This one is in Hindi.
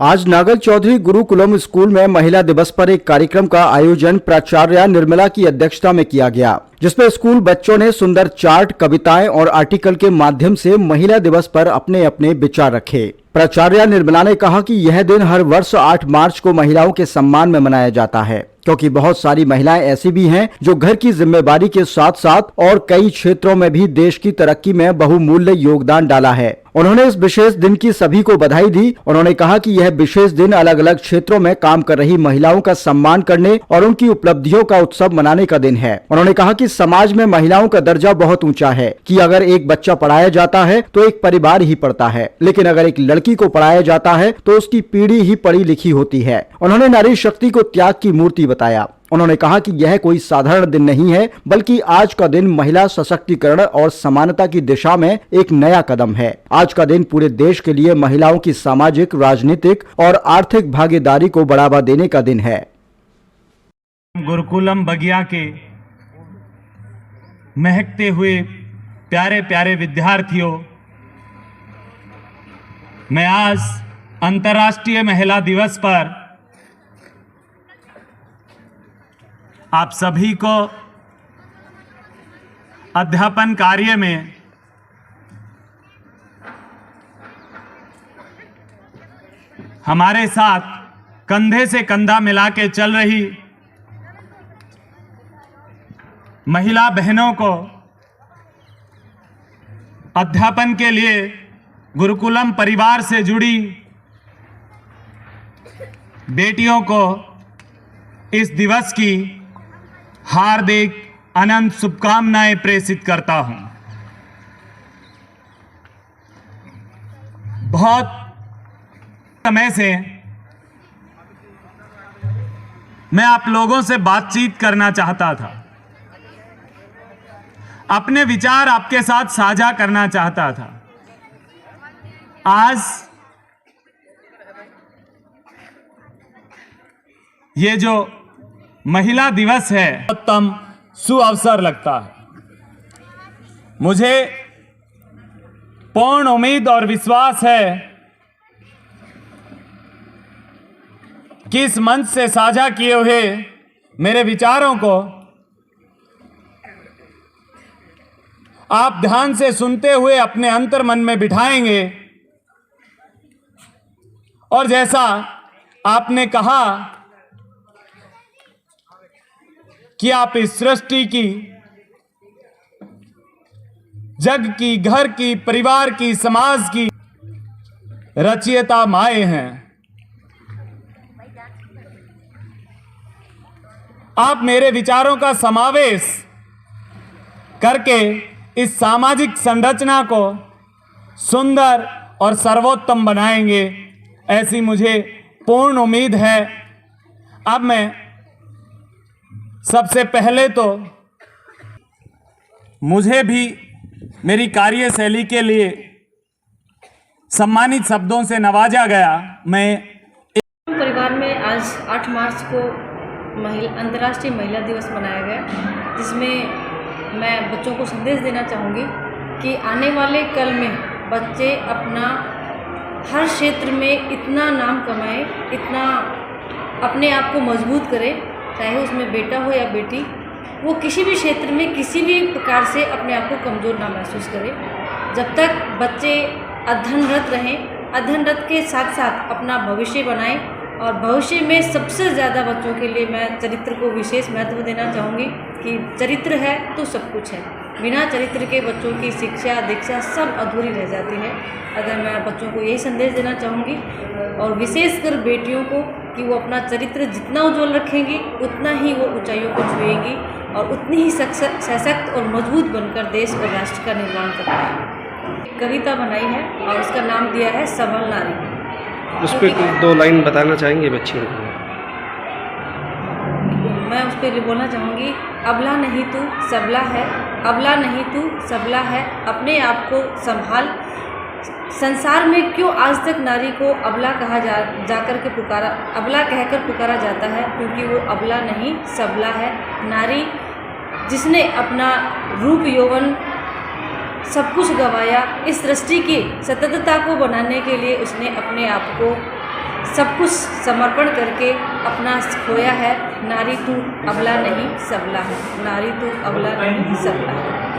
आज नागल चौधरी गुरुकुलम स्कूल में महिला दिवस पर एक कार्यक्रम का आयोजन प्राचार्य निर्मला की अध्यक्षता में किया गया, जिसमें स्कूल बच्चों ने सुंदर चार्ट, कविताएं और आर्टिकल के माध्यम से महिला दिवस पर अपने अपने विचार रखे। प्राचार्य निर्मला ने कहा कि यह दिन हर वर्ष 8 मार्च को महिलाओं के सम्मान में मनाया जाता है, क्योंकि बहुत सारी महिलाएं ऐसी भी हैं जो घर की जिम्मेदारी के साथ साथ और कई क्षेत्रों में भी देश की तरक्की में बहुमूल्य योगदान डाला है। उन्होंने इस विशेष दिन की सभी को बधाई दी। उन्होंने कहा कि यह विशेष दिन अलग अलग क्षेत्रों में काम कर रही महिलाओं का सम्मान करने और उनकी उपलब्धियों का उत्सव मनाने का दिन है। उन्होंने कहा कि समाज में महिलाओं का दर्जा बहुत ऊंचा है कि अगर एक बच्चा पढ़ाया जाता है तो एक परिवार ही पढ़ता है, लेकिन अगर एक लड़की को पढ़ाया जाता है तो उसकी पीढ़ी ही पढ़ी लिखी होती है। उन्होंने नारी शक्ति को त्याग की मूर्ति बताया। उन्होंने कहा कि यह कोई साधारण दिन नहीं है, बल्कि आज का दिन महिला सशक्तिकरण और समानता की दिशा में एक नया कदम है। आज का दिन पूरे देश के लिए महिलाओं की सामाजिक, राजनीतिक और आर्थिक भागीदारी को बढ़ावा देने का दिन है। गुरुकुलम बगिया के महकते हुए प्यारे प्यारे विद्यार्थियों, मैं आज अंतर्राष्ट्रीय महिला दिवस पर आप सभी को अध्यापन कार्य में हमारे साथ कंधे से कंधा मिला के चल रही महिला बहनों को अध्यापन के लिए गुरुकुलम परिवार से जुड़ी बेटियों को इस दिवस की हार्दिक अनंत शुभकामनाएं प्रेषित करता हूं। बहुत समय से मैं आप लोगों से बातचीत करना चाहता था, अपने विचार आपके साथ साझा करना चाहता था। आज ये जो महिला दिवस है, उत्तम सुअवसर लगता है। मुझे पूर्ण उम्मीद और विश्वास है कि इस मंच से साझा किए हुए मेरे विचारों को आप ध्यान से सुनते हुए अपने अंतर्मन में बिठाएंगे और जैसा आपने कहा कि आप इस सृष्टि की, जग की, घर की, परिवार की, समाज की रचयिता माए हैं। आप मेरे विचारों का समावेश करके इस सामाजिक संरचना को सुंदर और सर्वोत्तम बनाएंगे, ऐसी मुझे पूर्ण उम्मीद है। अब मैं सबसे पहले तो मुझे भी मेरी कार्यशैली के लिए सम्मानित शब्दों से नवाजा गया। मैं परिवार में आज 8 मार्च को अंतर्राष्ट्रीय महिला दिवस मनाया गया, जिसमें मैं बच्चों को संदेश देना चाहूँगी कि आने वाले कल में बच्चे अपना हर क्षेत्र में इतना नाम कमाएं, इतना अपने आप को मजबूत करें, चाहे उसमें बेटा हो या बेटी, वो किसी भी क्षेत्र में किसी भी प्रकार से अपने आप को कमज़ोर ना महसूस करें। जब तक बच्चे अध्ययनरत रहें, अध्ययनरत के साथ साथ अपना भविष्य बनाएं, और भविष्य में सबसे ज़्यादा बच्चों के लिए मैं चरित्र को विशेष महत्व देना चाहूँगी कि चरित्र है तो सब कुछ है। बिना चरित्र के बच्चों की शिक्षा, दीक्षा सब अधूरी रह जाती है। अगर मैं बच्चों को यही संदेश देना चाहूँगी, और विशेषकर बेटियों को, कि वो अपना चरित्र जितना उज्ज्वल रखेंगी उतना ही वो ऊंचाइयों को छुएंगी और उतनी ही सशक्त और मजबूत बनकर देश और राष्ट्र का निर्माण कर पाएंगी। एक कविता बनाई है और उसका नाम दिया है सबल नारी। उस पर 2 लाइन बताना चाहेंगे बच्चियों को? मैं उस पर बोलना चाहूँगी, अबला नहीं तू सबला है, अबला नहीं तू सबला है, अपने आप को संभाल। संसार में क्यों आज तक नारी को अबला कहा जाकर के पुकारा, अबला कहकर पुकारा जाता है? क्योंकि वो अबला नहीं सबला है। नारी जिसने अपना रूप, यौवन सब कुछ गंवाया, इस सृष्टि की सततता को बनाने के लिए उसने अपने आप को सब कुछ समर्पण करके अपना खोया है। नारी तू अबला नहीं सबला है, नारी तू अबला नहीं सबला है।